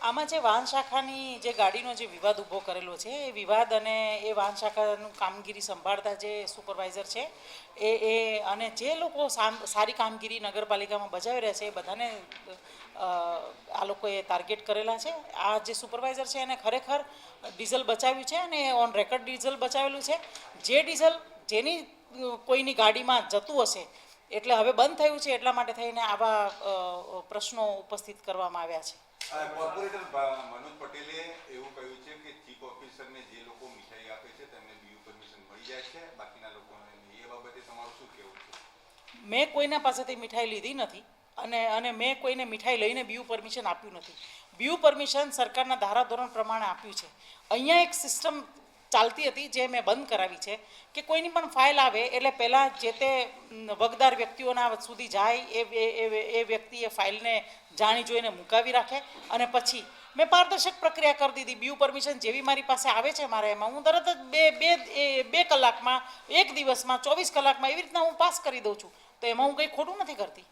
આમાં જે વાહન શાખાની જે ગાડીનો જે વિવાદ ઊભો કરેલો છે એ વિવાદ અને એ વાહન શાખાનું કામગીરી સંભાળતા જે સુપરવાઇઝર છે એ અને જે લોકો સારી કામગીરી નગરપાલિકામાં બજાવી રહ્યા છે એ બધાને આ લોકોએ ટાર્ગેટ કરેલા છે. આ જે સુપરવાઇઝર છે એને ખરેખર ડીઝલ બચાવ્યું છે અને ઓન રેકર્ડ ડીઝલ બચાવેલું છે. જે ડીઝલ જેની કોઈની ગાડીમાં જતું હશે એટલે હવે બંધ થયું છે એટલા માટે થઈને આવા પ્રશ્નો ઉપસ્થિત કરવામાં આવ્યા છે. કોર્પોરેટર મનોજ પટેલે એવું કહ્યું છે કે ચીફ ઓફિસરને જે લોકો મીઠાઈ આપે છે તેમને બીયુ પરમિશન મળી જાય છે, બાકીના લોકોને નહીં. એ બાબતે તમારું શું કહેવું છે? મેં કોઈના પાસેથી મીઠાઈ લીધી નથી અને મેં કોઈને મીઠાઈ લઈને બીયુ પરમિશન આપ્યું નથી. બીયુ પરમિશન સરકારના ધારાધોરણ પ્રમાણે આપ્યું છે. અહીંયા એક સિસ્ટમ ચાલતી હતી જે મેં બંધ કરાવી છે કે કોઈની પણ ફાઇલ આવે એટલે પહેલાં જે તે વગદાર વ્યક્તિઓના સુધી જાય એ વ્યક્તિ એ ફાઇલને જાણી જોઈને મુકાવી રાખે અને પછી મેં પારદર્શક પ્રક્રિયા કરી દીધી. બીયુ પરમિશન જેવી મારી પાસે આવે છે મારે એમાં હું તરત જ બે કલાકમાં, એક દિવસમાં, 24 કલાકમાં એવી રીતના હું પાસ કરી દઉં છું. તો એમાં હું કંઈ ખોટું નથી કરતી.